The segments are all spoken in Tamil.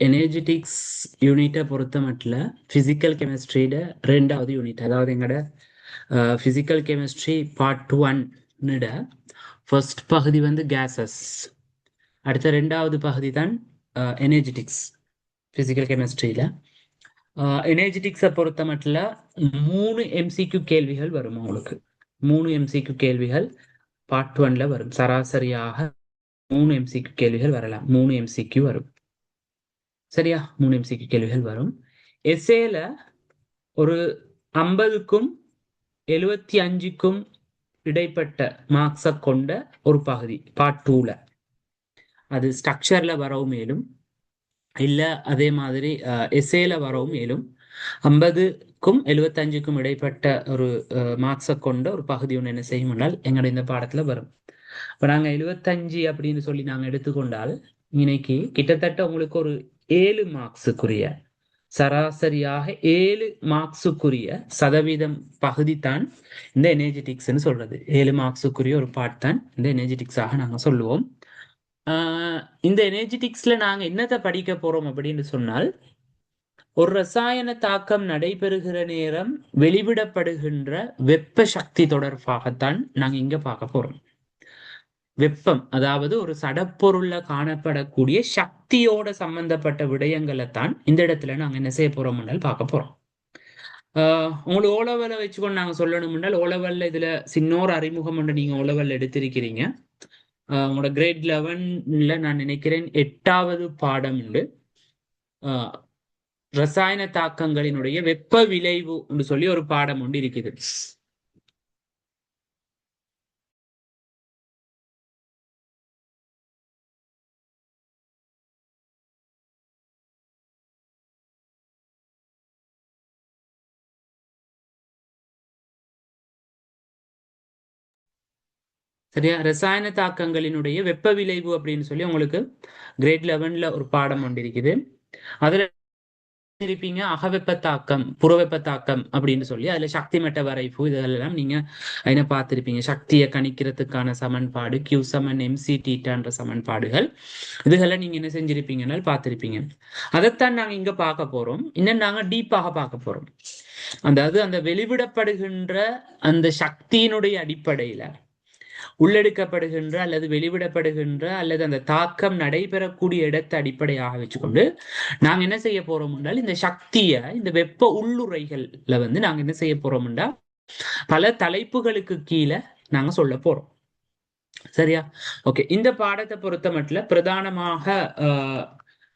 எனர்ஜெட்டிக்ஸ் யூனிட்டை பொறுத்த மட்டும் ஃபிசிக்கல் கெமிஸ்ட்ரியோட 2வது யூனிட், அதாவது எங்களோட ஃபிசிக்கல் கெமிஸ்ட்ரி பார்ட் 1 ஃபர்ஸ்ட் பகுதி வந்து கேசஸ், அடுத்த 2வது பகுதி தான் எனர்ஜெட்டிக்ஸ். ஃபிசிக்கல் கெமிஸ்ட்ரியில் எனர்ஜெட்டிக்ஸை பொறுத்த மட்டும் 3 MCQ கேள்விகள் வரும். உங்களுக்கு 3 MCQ கேள்விகள் பார்ட் 1ல வரும். சராசரியாக 3 MCQ கேள்விகள் வரலாம். 3 MCQ வரும். சரியா? 3 MCQ கேள்விகள் வரும். எஸ்ஏல ஒரு 50க்கும் 75க்கும் இடைப்பட்ட மார்க்ஸை கொண்ட ஒரு பகுதி பார்ட் 2ல. அது ஸ்ட்ரக்சர்ல வரவும் மேலும் இல்ல அதே மாதிரி எஸ்ஏல வரவும் மேலும் 50க்கும் 75க்கும் இடைப்பட்ட ஒரு மார்க்ஸை கொண்ட ஒரு பகுதி ஒன்று என்ன செய்யும்னால் எங்களோட இந்த பாடத்துல வரும். இப்போ நாங்கள் 75 அப்படின்னு சொல்லி நாங்கள் எடுத்துக்கொண்டால் இன்னைக்கு கிட்டத்தட்ட உங்களுக்கு ஒரு 7 மார்க்ஸுக்குரிய, சராசரியாக 7 மார்க்ஸுக்குரிய சதவீதம் பகுதி தான் இந்த எனர்ஜெட்டிக்ஸ்ன்னு சொல்றது. 7 மார்க்ஸுக்குரிய ஒரு பார்ட் தான் இந்த எனர்ஜெட்டிக்ஸாக நாங்கள் சொல்லுவோம். இந்த எனர்ஜெட்டிக்ஸ்ல நாங்க என்னத்தை படிக்க போறோம் அப்படின்னு சொன்னால், ஒரு ரசாயன தாக்கம் நடைபெறுகிற நேரம் வெளிவிடப்படுகின்ற வெப்ப சக்தி தொடர்பாகத்தான் நாங்க இங்க பார்க்க போறோம். வெப்பம், அதாவது ஒரு சடப்பொருள்ல காணப்படக்கூடிய சக்தியோட சம்பந்தப்பட்ட விடயங்களை தான் இந்த இடத்துல நாங்க என்ன செய்ய போறோம்னால் பார்க்க போறோம். உங்களுக்கு ஓலவெல்ல வச்சுக்கொண்டு நாங்க சொல்லணும்னால், ஓலவெல்ல இதுல சின்னோர் அறிமுகம் ஒன்று நீங்க ஓலவெல்ல எடுத்திருக்கிறீங்க. உங்களோட கிரேட் 11ல நான் நினைக்கிறேன் 8வது பாடம் உண்டு. ரசாயன தாக்கங்களினுடைய வெப்ப விளைவு என்று சொல்லி ஒரு பாடம் ஒன்று இருக்குது. சரியா? ரசாயன தாக்கங்களினுடைய வெப்ப விளைவு அப்படின்னு சொல்லி உங்களுக்கு கிரேட் 11ல ஒரு பாடம் ஒன்று இருக்குது. அதுல இருப்பீங்க அகவெப்ப தாக்கம், புறவெப்ப தாக்கம் அப்படின்னு சொல்லி அதுல சக்தி மட்ட வரைப்பு இதெல்லாம் நீங்க என்ன பார்த்திருப்பீங்க. சக்தியை கணிக்கிறதுக்கான சமன்பாடு Q = MC θன்ற சமன்பாடுகள், இதுகளை நீங்க என்ன செஞ்சிருப்பீங்கன்னா பார்த்திருப்பீங்க. அதைத்தான் நாங்க இங்க பார்க்க போறோம். இன்னும் நாங்க டீப்பாக பார்க்க போறோம். அதாவது அந்த வெளிவிடப்படுகின்ற அந்த சக்தியினுடைய அடிப்படையில உள்ளெடுக்கப்படுகின்ற அல்லது வெளிவிடப்படுகின்ற அல்லது அந்த தாக்கம் நடைபெறக்கூடிய இடத்தை அடிப்படையாக வச்சுக்கொண்டு நாங்க என்ன செய்ய போறோம் என்றால், இந்த சக்தியை இந்த வெப்ப உள்ளுறைகள்ல வந்து நாங்க என்ன செய்ய போறோம் என்றால் பல தலைப்புகளுக்கு கீழே நாங்க சொல்ல போறோம். சரியா? ஓகே. இந்த பாடத்தை பொறுத்த மட்டும் பிரதானமாக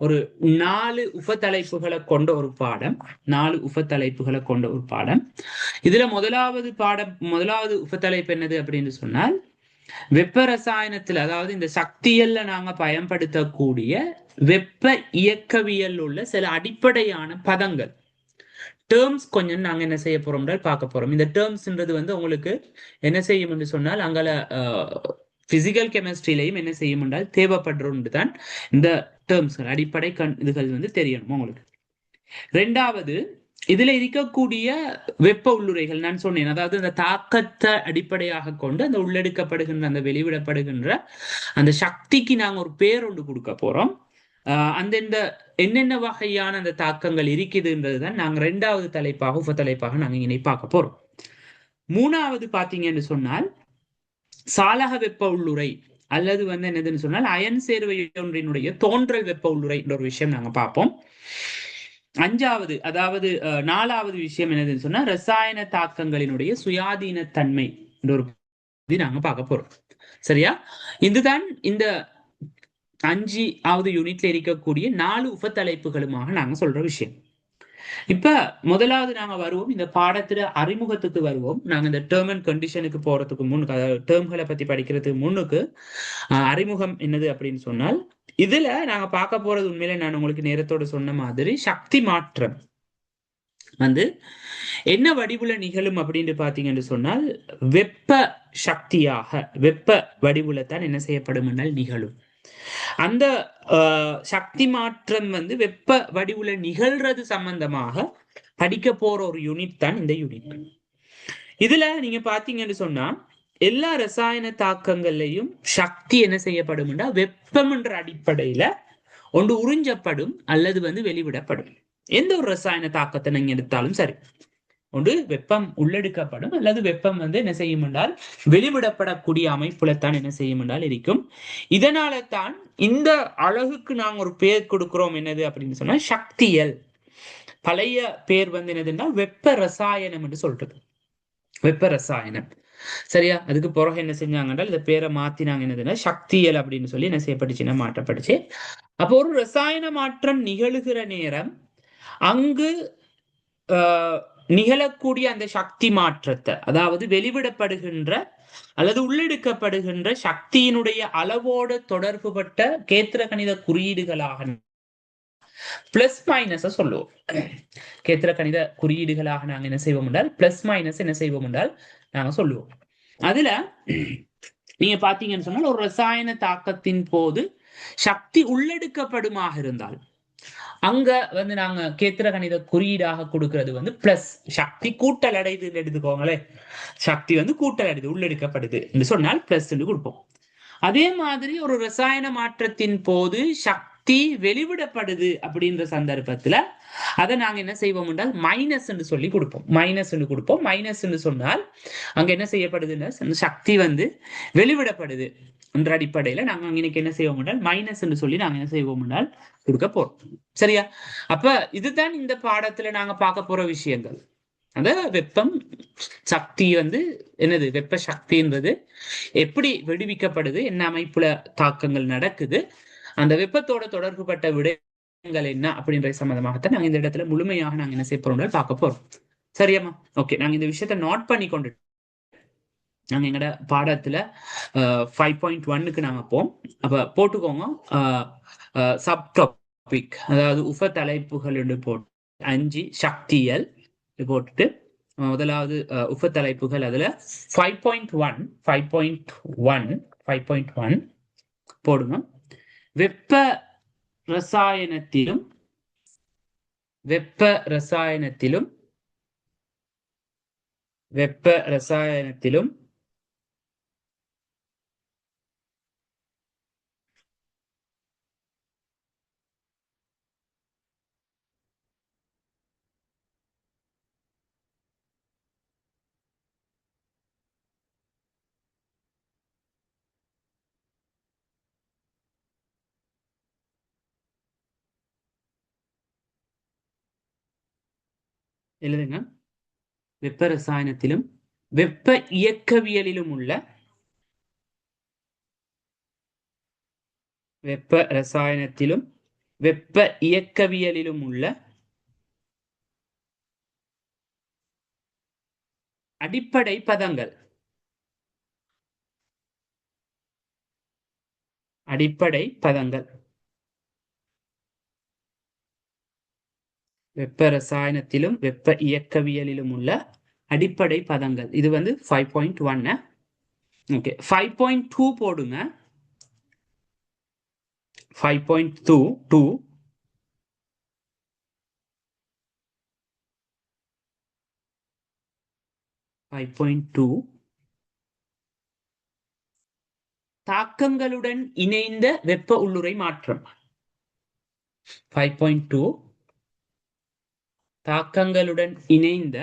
ஒரு 4 உபத்தலைப்புகளை கொண்ட ஒரு பாடம். 4 உபத்தலைப்புகளை கொண்ட ஒரு பாடம். இதுல முதலாவது உபத்தலைப்பு என்னது அப்படின்னு சொன்னால், வெப்ப ரசாயனத்துல, அதாவது இந்த சக்தியல்ல நாங்க பயன்படுத்தக்கூடிய வெப்ப இயக்கவியல் உள்ள சில அடிப்படையான பதங்கள், டேர்ம்ஸ் கொஞ்சம் நாங்க என்ன செய்ய போறோம் பார்க்க போறோம். இந்த டேர்ம்ஸ்ன்றது வந்து உங்களுக்கு என்ன செய்யும் என்று சொன்னால், அங்கால பிசிக்கல் கெமிஸ்ட்ரியிலையும் என்ன செய்யும் என்றால் தேவைப்படுறது தான் இந்த டேர்ம்ஸ்கள், அடிப்படை இதுகள் வந்து தெரியணும் உங்களுக்கு. 2வது, இதுல இருக்கக்கூடிய வெப்ப உள்ளுரைகள் நான் சொன்னேன், அதாவது அந்த தாக்கத்தை அடிப்படையாக கொண்டு அந்த உள்ளெடுக்கப்படுகின்ற அந்த வெளிவிடப்படுகின்ற அந்த சக்திக்கு நாங்க ஒரு பேர் ஒன்று கொடுக்க போறோம். அந்த என்னென்ன வகையான அந்த தாக்கங்கள் இருக்குதுன்றதுதான் நாங்க 2வது தலைப்பாக உபத்தலைப்பாக நாங்க இனி பார்க்க போறோம். 3வது பாத்தீங்கன்னு சொன்னால் சாலக வெப்ப உள்ளுரை, அல்லது வந்து என்னதுன்னு சொன்னால் அயன் சேர்வை ஒன்றினுடைய தோன்றல் வெப்ப உள்ளுரை என்ற ஒரு விஷயம் நாங்க பார்ப்போம். 5வது, அதாவது 4வது விஷயம் என்னதுன்னு சொன்னா ரசாயன தாக்கங்களினுடைய சுயாதீனத்தன்மை என்ற ஒரு நாங்க பார்க்க போறோம். சரியா? இதுதான் இந்த 5வது யூனிட்ல இருக்கக்கூடிய 4 உபத்தலைப்புகளுமாக நாங்க சொல்ற விஷயம். இப்ப முதலாவது நாங்க வருவோம், இந்த பாடத்துல அறிமுகத்துக்கு வருவோம். நாங்க இந்த டேர்ம் அண்ட் கண்டிஷனுக்கு போறதுக்கு முன்னுக்கு, அதாவது டேர்ம்களை பத்தி படிக்கிறதுக்கு முன்னுக்கு அறிமுகம் என்னது அப்படின்னு சொன்னால், இதுல நாங்க பார்க்க போறது உண்மையிலே நான் உங்களுக்கு நேரத்தோட சொன்ன மாதிரி சக்தி மாற்றம் வந்து என்ன வடிவுல நிகழும் அப்படின்னு பாத்தீங்கன்னு சொன்னால், வெப்ப சக்தியாக வெப்ப வடிவுல தான் என்ன செய்யப்படும் என்றால் நிகழும். அந்த சக்தி மாற்றம் வந்து வெப்ப வடிவுல நிகழ்றது சம்பந்தமாக படிக்க போற ஒரு யூனிட் தான் இந்த யூனிட். இதுல நீங்க பாத்தீங்கன்னு சொன்னா எல்லா ரசாயன தாக்கங்கள்லையும் சக்தி என்ன செய்யப்படும், வெப்பம் என்ற அடிப்படையில ஒன்று உறிஞ்சப்படும் அல்லது வந்து வெளிவிடப்படும். எந்த ஒரு ரசாயன தாக்கத்தை நீங்க எடுத்தாலும் சரி, ஒன்று வெப்பம் உள்ளெடுக்கப்படும் அல்லது வெப்பம் வந்து என்ன செய்யும் என்றால் வெளிவிடப்படக்கூடிய அமைப்புலத்தான் என்ன செய்யும் என்றால் இருக்கும். இதனால தான் இந்த அழகுக்கு நாங்கள் ஒரு பேர் கொடுக்கிறோம். என்னது அப்படின்னு சொன்னா சக்தியல். பழைய பேர் வந்து என்னதுன்னா வெப்ப ரசாயனம் என்று சொல்றது. வெப்ப ரசாயனம். சரியா? அதுக்கு பிறகு என்ன செஞ்சாங்கன்னா இந்த பேரை மாத்தினாங்க. என்னதுன்னா சக்தியல் அப்படின்னு சொல்லி என்ன செய்யப்பட்டுச்சுன்னா மாற்றப்பட்டுச்சு. அப்போ ஒரு ரசாயன மாற்றம் நிகழுகிற நேரம் அங்கு நிகழக்கூடிய அந்த சக்தி மாற்றத்தை, அதாவது வெளிவிடப்படுகின்ற அல்லது உள்ளெடுக்கப்படுகின்ற சக்தியினுடைய அளவோடு தொடர்புபட்ட கேத்திர கணித குறியீடுகளாக பிளஸ் மைனஸ் சொல்லுவோம். கேத்திர கணித குறியீடுகளாக நாங்க என்ன செய்வோம் என்றால் பிளஸ் மைனஸ் என்ன செய்வோம் என்றால் நாங்க சொல்லுவோம். அதுல நீங்க பாத்தீங்கன்னு சொன்னால் ஒரு ரசாயன தாக்கத்தின் போது சக்தி உள்ளெடுக்கப்படுமாக இருந்தால் அங்க வந்து நாங்க கேத்திர கணித குறியீடாக கொடுக்கிறது வந்து பிளஸ். சக்தி கூட்டல் அடைது எடுத்துக்கோங்களே, சக்தி வந்து கூட்டல் அடைது உள்ளெடுக்கப்படுது என்று சொன்னால் பிளஸ் கொடுப்போம். அதே மாதிரி ஒரு ரசாயன மாற்றத்தின் போது சக்தி வெளிவிடப்படுது அப்படின்ற சந்தர்ப்பத்துல அதை நாங்க என்ன செய்வோம் என்றால் மைனஸ் என்று சொல்லி கொடுப்போம். மைனஸ் கொடுப்போம். மைனஸ் சொன்னால் அங்க என்ன செய்யப்படுதுன்னா சக்தி வந்து வெளிவிடப்படுது என்ற அடிப்படையில நாங்க இன்னைக்கு என்ன செய்வோம் என்றால் மைனஸ் என்று சொல்லி நாங்க என்ன செய்வோம் என்றால் கொடுக்க போறோம். சரியா? அப்ப இதுதான் இந்த பாடத்துல நாங்க பார்க்க போற விஷயங்கள். அந்த வெப்பம் சக்தி வந்து என்னது, வெப்ப சக்தின்றது எப்படி விடுவிக்கப்படுது, என்ன அமைப்புல தாக்கங்கள் நடக்குது, அந்த வெப்பத்தோட தொடர்புபட்ட விடயங்கள் என்ன அப்படின்ற சம்பந்தமாகத்தான் நாங்க இந்த இடத்துல முழுமையாக நாங்க என்ன செய்ய போறோம் பார்க்க போறோம். சரியாமா? ஓகே, நாங்க இந்த விஷயத்த நோட் பண்ணி கொண்டு நாங்க எங்கட பாடத்துல 5.1க்கு நாங்க போம். அப்ப போட்டுக்கோங்க சப் டாபிக், அதாவது உப தலைப்புகள் என்று போட்டு 5 சக்தியல் போட்டுட்டு முதலாவது உப தலைப்புகள் அதுல 5.1 போடுங்க. வெப்ப ரசாயனத்திலும் வெப்ப ரசாயனத்திலும் வெப்ப ரசாயனத்திலும் எழுதுங்க. வெப்ப ரசாயனத்திலும் வெப்ப இயக்கவியலிலும் உள்ள வெப்ப ரசாயனத்திலும் வெப்ப இயக்கவியலிலும் உள்ள அடிப்படை பதங்கள் அடிப்படை பதங்கள் வெப்ப ரசாயனத்திலும் வெப்ப இயக்கவியலிலும் உள்ள அடிப்படை பதங்கள். இது வந்து 5.1. ஓகே, 5.2 போடுங்க. 5.2 5.2 தாக்கங்களுடன் இணைந்த வெப்ப உள்ளுறை மாற்றம். 5.2 தாக்கங்களுடன் இணைந்த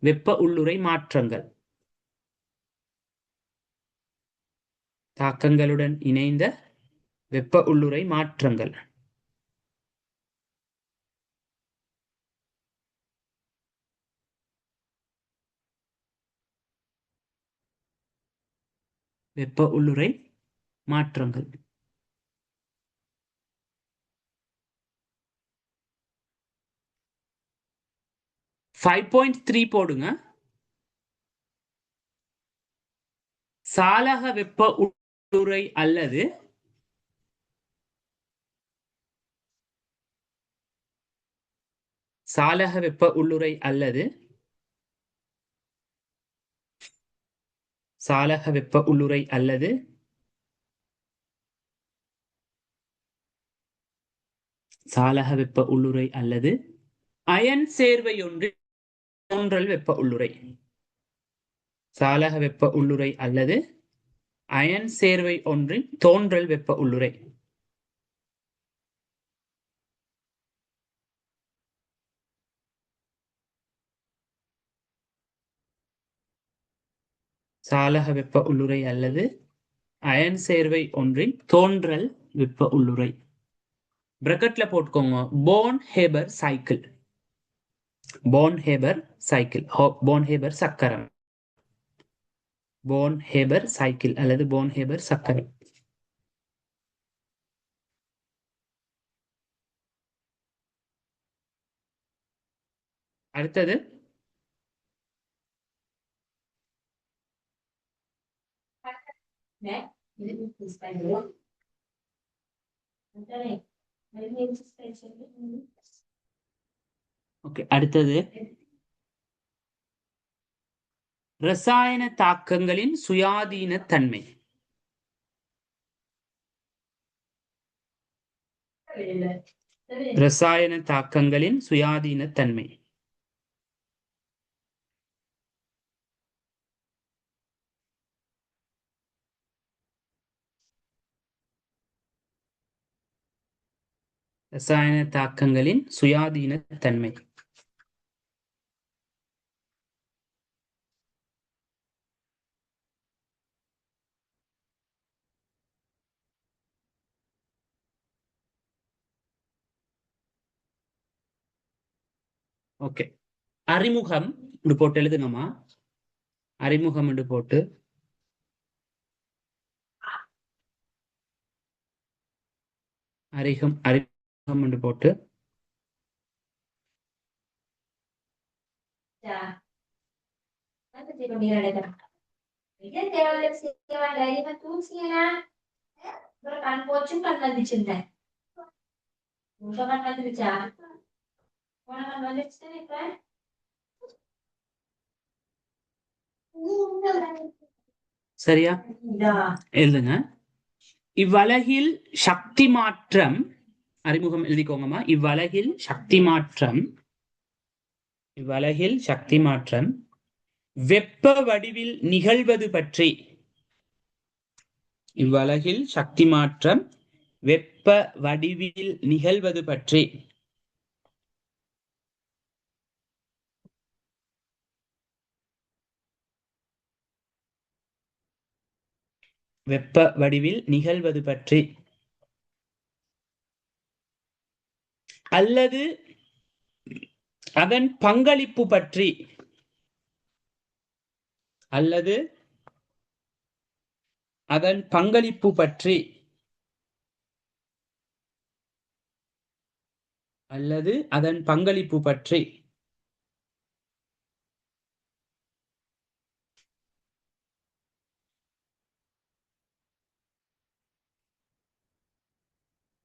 வெப்ப உள்ளுறை மாற்றங்கள். தாக்கங்களுடன் இணைந்த வெப்ப உள்ளுறை மாற்றங்கள். வெப்ப உள்ளுறை மாற்றங்கள். 5.3 போடுங்க. சாலக வெப்ப உள்ளுறை அல்லது சாலக வெப்ப உள்ளுறை அல்லது சாலக வெப்ப உள்ளுறை அல்லது சாலக வெப்ப உள்ளுறை அல்லது அயன் சேர்வையொன்று தோன்றல் வெப்ப உள்ளுறை. சாலக வெப்ப உள்ளுறை அல்லது அயன் சேர்வை ஒன்றின் தோன்றல் வெப்ப உள்ளுறை. சாலக வெப்ப உள்ளுறை அல்லது அயன் சேர்வை ஒன்றின் தோன்றல் வெப்ப உள்ளுறை. பிரக்கெட்ல போட்டுக்கோங்க, phone Haber cycle. Phone Haber cycle, phone Haber சக்கரம், போன் ஹேபர் சைக்கிள் அல்லது போன் ஹேபர் சக்கரம். அடுத்தது ஓகே, அடுத்தது ரசாயன தாக்கங்களின் சுயாதீன தன்மை. ரசாயன தாக்கங்களின் சுயாதீன தன்மை. ரசாயன தாக்கங்களின் சுயாதீன தன்மை. ஓகே, அறிமுகம் போட்டு எழுதுங்கம்மா. அறிமுகம் என்று போட்டு அறிமுகம் என்று போட்டு சரியா எழுதுங்க. இவ்வலகில் சக்தி மாற்றம், அறிமுகம் எழுதிக்கோங்கம்மா. இவ்வலகில் சக்தி மாற்றம், இவ்வலகில் சக்தி மாற்றம் வெப்ப வடிவில் நிகழ்வது பற்றி. இவ்வலகில் சக்தி மாற்றம் வெப்ப வடிவில் நிகழ்வது பற்றி. வெப்ப வடிவில் நிகழ்வது பற்றி அல்லது அதன் பங்களிப்பு பற்றி, அல்லது அதன் பங்களிப்பு பற்றி, அல்லது அதன் பங்களிப்பு பற்றி.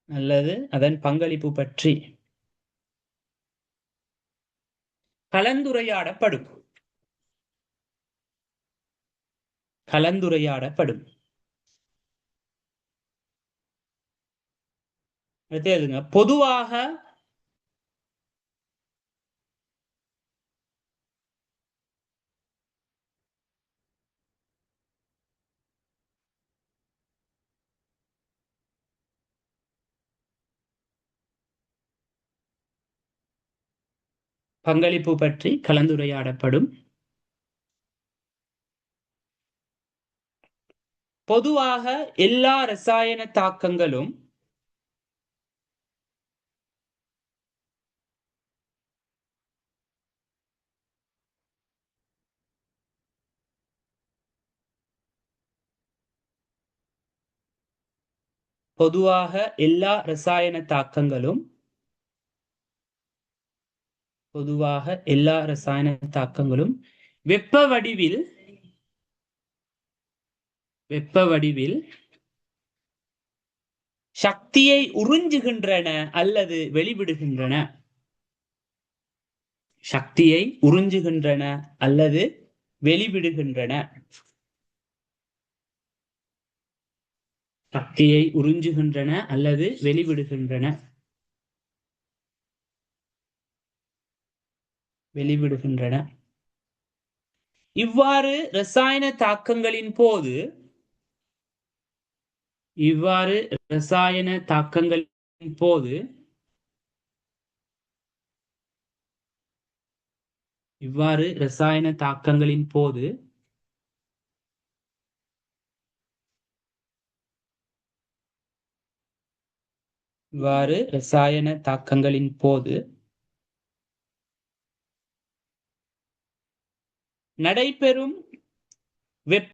அல்லது அதன் பங்களிப்பு பற்றி கலந்துரையாடப்படும். கலந்துரையாடப்படும். பொதுவாக பங்களிப்பு பற்றி கலந்துரையாடப்படும். பொதுவாக எல்லா ரசாயன தாக்கங்களும் பொதுவாக எல்லா ரசாயன தாக்கங்களும் பொதுவாக எல்லா ரசாயன தாக்கங்களும் வெப்ப வடிவில் சக்தியை உறிஞ்சுகின்றன அல்லது வெளிவிடுகின்றன. சக்தியை உறிஞ்சுகின்றன அல்லது வெளிவிடுகின்றன. சக்தியை உறிஞ்சுகின்றன அல்லது வெளிவிடுகின்றன. வெளிவிடுகின்றன. இவ்வாறு ரசாயன தாக்கங்களின் போது இவ்வாறு ரசாயன தாக்கங்களின் போது நடைபெறும் வெப்ப